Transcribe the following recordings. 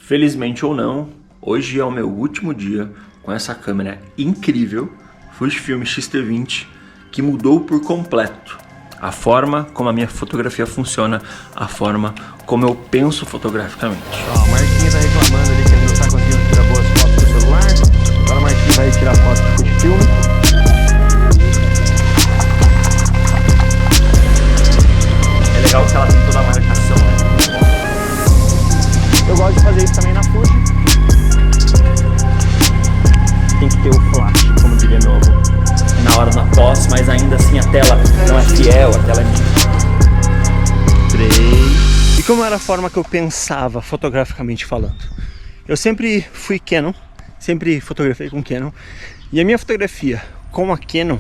Felizmente ou não, hoje é o meu último dia com essa câmera incrível Fujifilm X-T20 que mudou por completo a forma como a minha fotografia funciona, a forma como eu penso fotograficamente. Ó, o Marquinhos tá reclamando ali que ele não tá conseguindo tirar boas fotos com o celular. Agora o Marquinhos vai tirar foto com o filme. É legal que ela tem toda a marcação, né? Eu gosto de fazer isso também na Fuji. Tem que ter o flash, como diria meu avô. Na hora na pós, mas ainda assim a tela não é fiel, a tela é nítida. 3. E como era a forma que eu pensava fotograficamente falando? Eu sempre fui Canon, sempre fotografei com Canon. E a minha fotografia com a Canon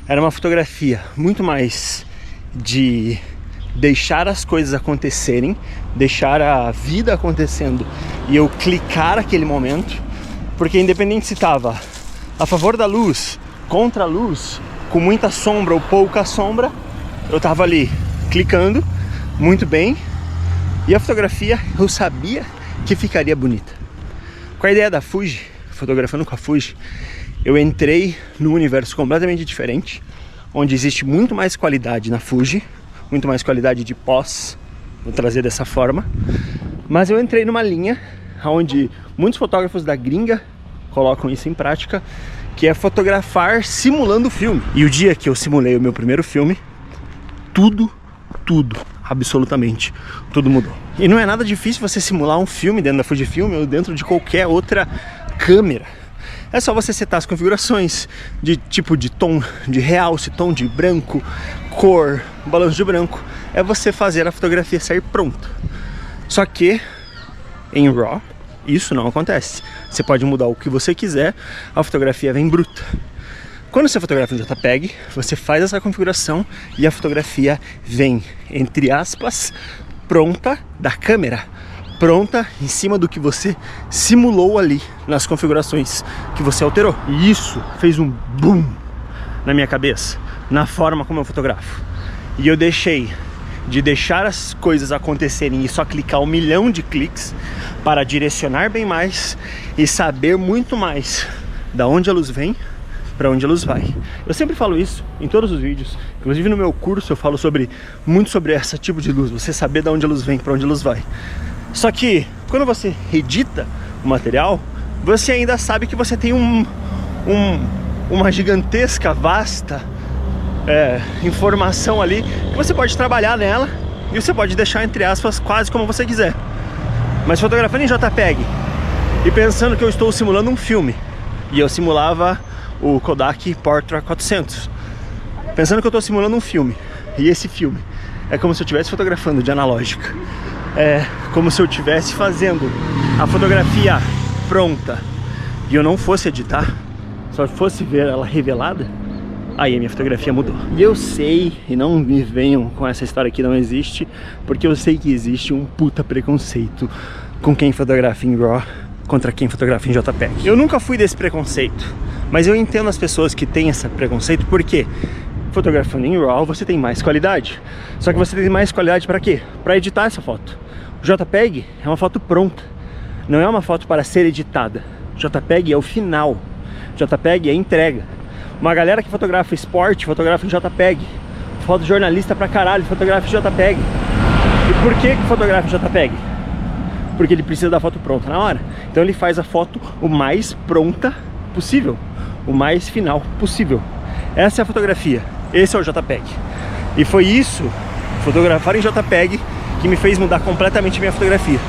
era uma fotografia muito mais de deixar as coisas acontecerem, deixar a vida acontecendo e eu clicar aquele momento, porque independente se estava a favor da luz, contra a luz, com muita sombra ou pouca sombra, eu estava ali clicando muito bem e a fotografia eu sabia que ficaria bonita. Com a ideia da Fuji, fotografando com a Fuji, eu entrei num universo completamente diferente, onde existe muito mais qualidade na Fuji, muito mais qualidade de pós, vou trazer dessa forma, mas eu entrei numa linha onde muitos fotógrafos da gringa colocam isso em prática, que é fotografar simulando o filme. E o dia que eu simulei o meu primeiro filme, tudo, absolutamente tudo mudou. E não é nada difícil você simular um filme dentro da Fujifilm ou dentro de qualquer outra câmera. É só você setar as configurações de tipo de tom de realce, tom de branco, cor, balanço de branco. É você fazer a fotografia sair pronta. Só que em RAW isso não acontece. Você pode mudar o que você quiser, a fotografia vem bruta. Quando você fotografa em JPEG, você faz essa configuração e a fotografia vem, entre aspas, pronta da câmera. Pronta em cima do que você simulou ali nas configurações que você alterou. E isso fez um boom na minha cabeça, na forma como eu fotografo. E eu deixei de deixar as coisas acontecerem e só clicar 1 milhão de cliques para direcionar bem mais e saber muito mais da onde a luz vem, para onde a luz vai. Eu sempre falo isso em todos os vídeos, inclusive no meu curso eu falo muito sobre esse tipo de luz, você saber da onde a luz vem, para onde a luz vai. Só que quando você edita o material, você ainda sabe que você tem uma gigantesca, vasta informação ali que você pode trabalhar nela e você pode deixar, entre aspas, quase como você quiser. Mas fotografando em JPEG e pensando que eu estou simulando um filme, e eu simulava o Kodak Portra 400, pensando que eu estou simulando um filme, e esse filme é como se eu estivesse fotografando de analógica. É como se eu estivesse fazendo a fotografia pronta e eu não fosse editar, só fosse ver ela revelada, aí a minha fotografia mudou. E eu sei, e não me venham com essa história que não existe, porque eu sei que existe um puta preconceito com quem fotografa em RAW contra quem fotografa em JPEG. Eu nunca fui desse preconceito, mas eu entendo as pessoas que têm esse preconceito, porque fotografando em RAW você tem mais qualidade. Só que você tem mais qualidade para quê? Para editar essa foto. O JPEG é uma foto pronta, não é uma foto para ser editada. O JPEG é o final, o JPEG é a entrega. Uma galera que fotografa esporte, fotografa em JPEG. Fotojornalista pra caralho, fotografa em JPEG. E por que fotografa em JPEG? Porque ele precisa da foto pronta na hora. Então ele faz a foto o mais pronta possível, o mais final possível. Essa é a fotografia, esse é o JPEG. E foi isso, fotografar em JPEG, que me fez mudar completamente a minha fotografia.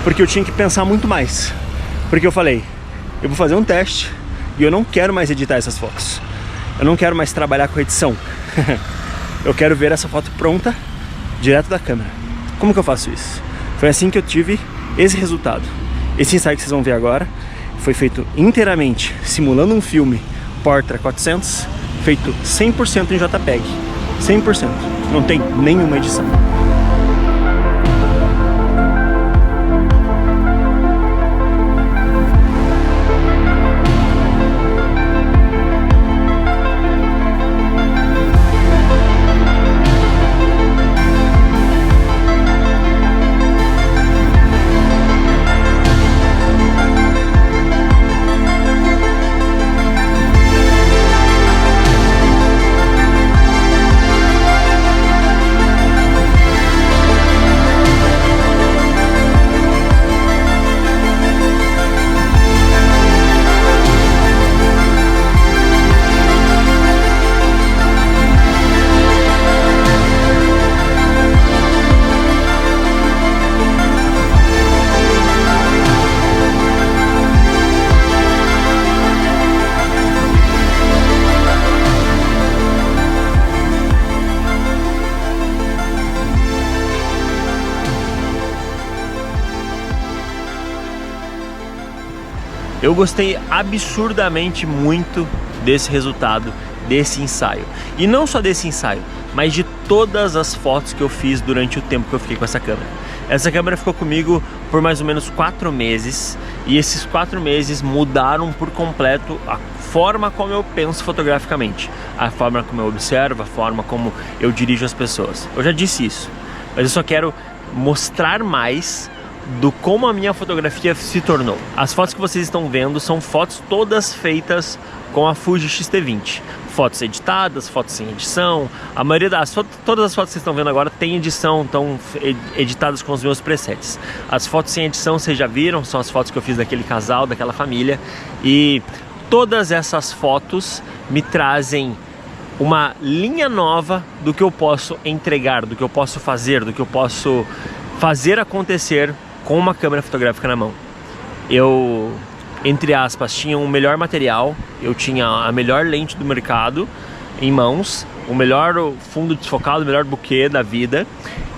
Porque eu tinha que pensar muito mais. Porque eu falei, eu vou fazer um teste e eu não quero mais editar essas fotos. Eu não quero mais trabalhar com edição. Eu quero ver essa foto pronta, direto da câmera. Como que eu faço isso? Foi assim que eu tive esse resultado. Esse ensaio que vocês vão ver agora foi feito inteiramente simulando um filme Portra 400, feito 100% em JPEG. 100%. Não tem nenhuma edição. Eu gostei absurdamente muito desse resultado, desse ensaio. E não só desse ensaio, mas de todas as fotos que eu fiz durante o tempo que eu fiquei com essa câmera. Essa câmera ficou comigo por mais ou menos 4 meses, e esses 4 meses mudaram por completo a forma como eu penso fotograficamente, a forma como eu observo, a forma como eu dirijo as pessoas. Eu já disse isso, mas eu só quero mostrar mais do como a minha fotografia se tornou. As fotos que vocês estão vendo são fotos todas feitas com a Fuji X-T20. Fotos editadas, fotos sem edição. A maioria das fotos, todas as fotos que vocês estão vendo agora tem edição, estão editadas com os meus presets. As fotos sem edição vocês já viram, são as fotos que eu fiz daquele casal, daquela família. E todas essas fotos me trazem uma linha nova do que eu posso entregar, do que eu posso fazer, do que eu posso fazer acontecer com uma câmera fotográfica na mão. Eu, entre aspas, tinha o melhor material, eu tinha a melhor lente do mercado em mãos, o melhor fundo desfocado, o melhor buquê da vida,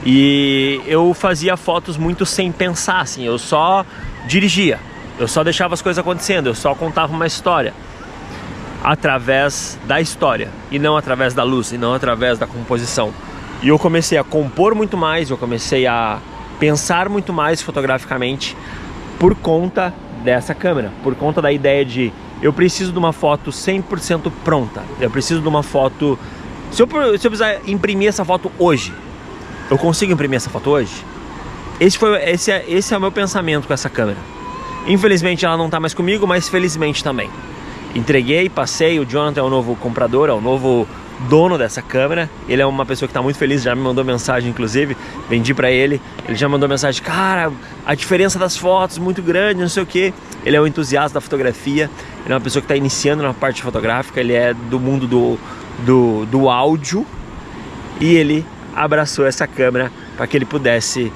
e eu fazia fotos muito sem pensar, assim, eu só dirigia, eu só deixava as coisas acontecendo, eu só contava uma história através da história, e não através da luz, e não através da composição. E eu comecei a compor muito mais, eu comecei a pensar muito mais fotograficamente por conta dessa câmera, por conta da ideia de eu preciso de uma foto 100% pronta, eu preciso de uma foto, se eu precisar imprimir essa foto hoje, eu consigo imprimir essa foto hoje? Esse é o meu pensamento com essa câmera. Infelizmente ela não está mais comigo, mas felizmente também. Entreguei, passei, o Jonathan é o novo comprador, é o novo dono dessa câmera. Ele é uma pessoa que está muito feliz, já me mandou mensagem, inclusive, vendi para ele. Ele já mandou mensagem, cara, a diferença das fotos muito grande, não sei o que. Ele é um entusiasta da fotografia, ele é uma pessoa que está iniciando na parte fotográfica, ele é do mundo do áudio, e ele abraçou essa câmera para que ele pudesse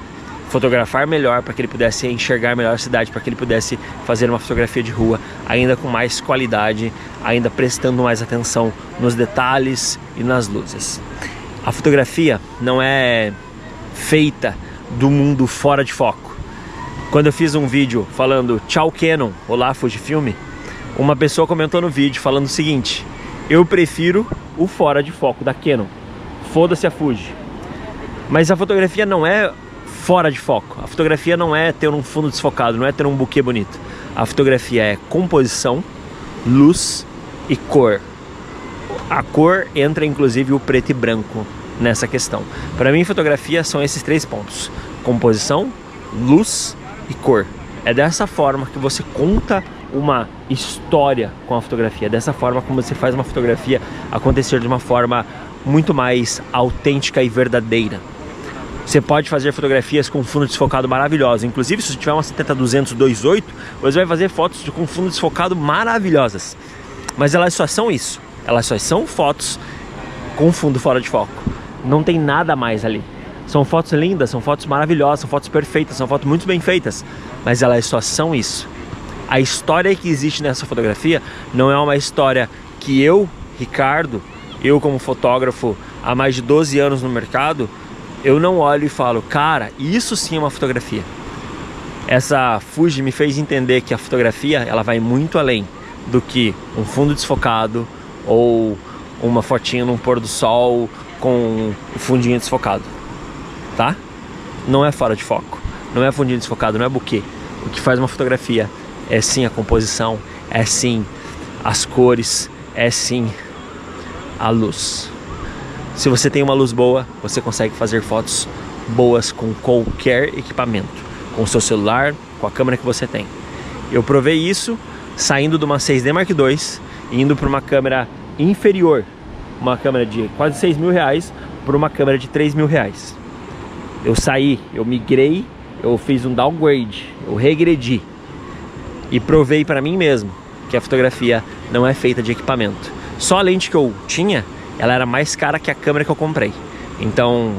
fotografar melhor, para que ele pudesse enxergar melhor a cidade, para que ele pudesse fazer uma fotografia de rua ainda com mais qualidade, ainda prestando mais atenção nos detalhes e nas luzes. A fotografia não é feita do mundo fora de foco. Quando eu fiz um vídeo falando tchau Canon, olá Fujifilm, uma pessoa comentou no vídeo falando o seguinte: eu prefiro o fora de foco da Canon, foda-se a Fuji. Mas a fotografia não é fora de foco, a fotografia não é ter um fundo desfocado, não é ter um buquê bonito. A fotografia é composição, luz e cor. A cor entra inclusive o preto e branco nessa questão. Para mim, fotografia são esses 3 pontos: composição, luz e cor. É dessa forma que você conta uma história com a fotografia, é dessa forma como você faz uma fotografia acontecer de uma forma muito mais autêntica e verdadeira. Você pode fazer fotografias com fundo desfocado maravilhoso. Inclusive, se você tiver uma 70-200 2.8, você vai fazer fotos com fundo desfocado maravilhosas. Mas elas só são isso. Elas só são fotos com fundo fora de foco. Não tem nada mais ali. São fotos lindas, são fotos maravilhosas, são fotos perfeitas, são fotos muito bem feitas. Mas elas só são isso. A história que existe nessa fotografia não é uma história que eu, Ricardo, eu como fotógrafo há mais de 12 anos no mercado, eu não olho e falo, cara, isso sim é uma fotografia. Essa Fuji me fez entender que a fotografia, ela vai muito além do que um fundo desfocado ou uma fotinha num pôr do sol com o fundinho desfocado, tá? Não é fora de foco, não é fundinho desfocado, não é buquê. O que faz uma fotografia é sim a composição, é sim as cores, é sim a luz. Se você tem uma luz boa, você consegue fazer fotos boas com qualquer equipamento, com o seu celular, com a câmera que você tem. Eu provei isso saindo de uma 6D Mark II e indo para uma câmera inferior, uma câmera de quase 6 mil reais para uma câmera de 3 mil reais. Eu saí, eu migrei, eu fiz um downgrade, eu regredi e provei para mim mesmo que a fotografia não é feita de equipamento. Só a lente que eu tinha, ela era mais cara que a câmera que eu comprei. Então,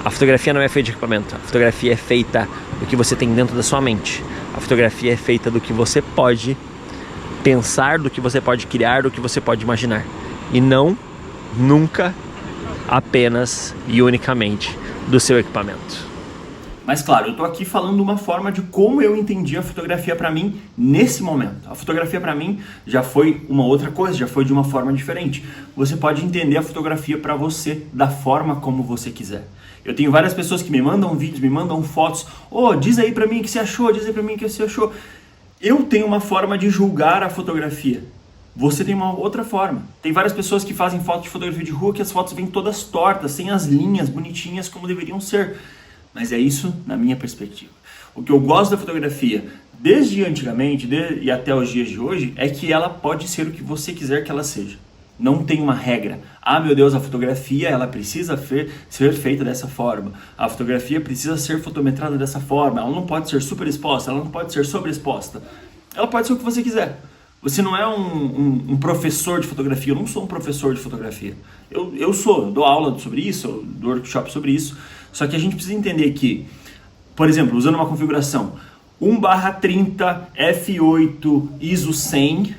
a fotografia não é feita de equipamento. A fotografia é feita do que você tem dentro da sua mente. A fotografia é feita do que você pode pensar, do que você pode criar, do que você pode imaginar. E não, nunca, apenas e unicamente do seu equipamento. Mas claro, eu tô aqui falando uma forma de como eu entendi a fotografia para mim nesse momento. A fotografia para mim já foi uma outra coisa, já foi de uma forma diferente. Você pode entender a fotografia para você da forma como você quiser. Eu tenho várias pessoas que me mandam vídeos, me mandam fotos. Diz aí para mim o que você achou, diz aí para mim o que você achou. Eu tenho uma forma de julgar a fotografia. Você tem uma outra forma. Tem várias pessoas que fazem fotos de fotografia de rua que as fotos vêm todas tortas, sem as linhas bonitinhas como deveriam ser. Mas é isso na minha perspectiva. O que eu gosto da fotografia, desde antigamente e até os dias de hoje, é que ela pode ser o que você quiser que ela seja. Não tem uma regra. Ah, meu Deus, a fotografia ela precisa ser feita dessa forma. A fotografia precisa ser fotometrada dessa forma. Ela não pode ser super exposta, ela não pode ser sobreexposta. Ela pode ser o que você quiser. Você não é um professor de fotografia. Eu não sou um professor de fotografia. Eu dou aula sobre isso, eu dou workshop sobre isso. Só que a gente precisa entender que, por exemplo, usando uma configuração 1/30 f8 ISO 100,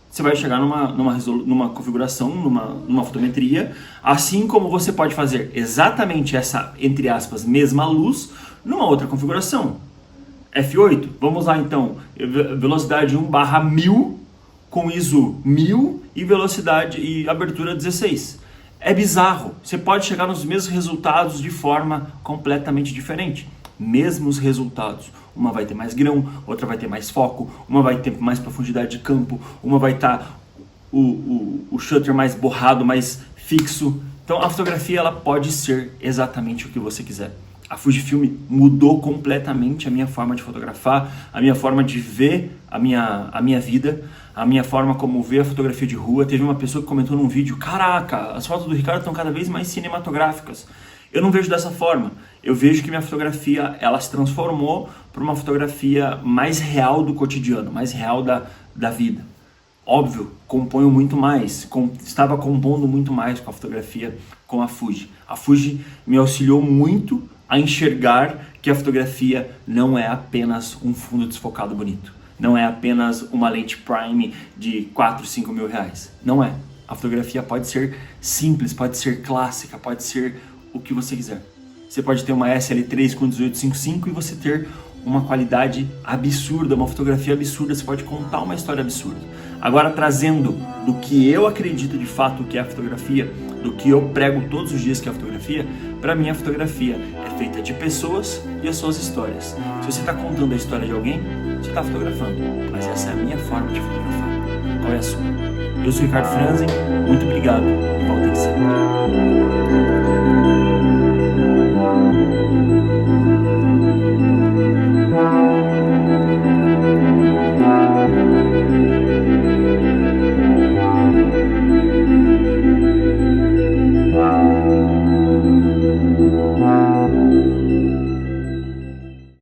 você vai chegar numa configuração, numa fotometria, assim como você pode fazer exatamente essa, entre aspas, mesma luz numa outra configuração. F8, vamos lá então, velocidade 1/1000 com ISO 1000 e velocidade e abertura 16. É bizarro, você pode chegar nos mesmos resultados de forma completamente diferente. Mesmos resultados. Uma vai ter mais grão, outra vai ter mais foco, uma vai ter mais profundidade de campo, uma vai estar o shutter mais borrado, mais fixo. Então a fotografia ela pode ser exatamente o que você quiser. A Fujifilm mudou completamente a minha forma de fotografar, a minha forma de ver a minha vida, a minha forma como ver a fotografia de rua. Teve uma pessoa que comentou num vídeo: caraca, as fotos do Ricardo estão cada vez mais cinematográficas. Eu não vejo dessa forma. Eu vejo que minha fotografia ela se transformou para uma fotografia mais real do cotidiano, mais real da vida. Óbvio, componho muito mais, estava compondo muito mais com a fotografia com a Fuji. A Fuji me auxiliou muito a enxergar que a fotografia não é apenas um fundo desfocado bonito. Não é apenas uma lente prime de 4, 5 mil reais. Não é. A fotografia pode ser simples, pode ser clássica, pode ser o que você quiser. Você pode ter uma SL3 com 1855 e você ter uma qualidade absurda, uma fotografia absurda, você pode contar uma história absurda. Agora, trazendo do que eu acredito de fato que é a fotografia, do que eu prego todos os dias que é a fotografia, para mim a fotografia é feita de pessoas e as suas histórias. Se você está contando a história de alguém, você está fotografando, mas essa é a minha forma de fotografar. Qual é a sua? Eu sou o Ricardo Franzen, muito obrigado e voltem sempre.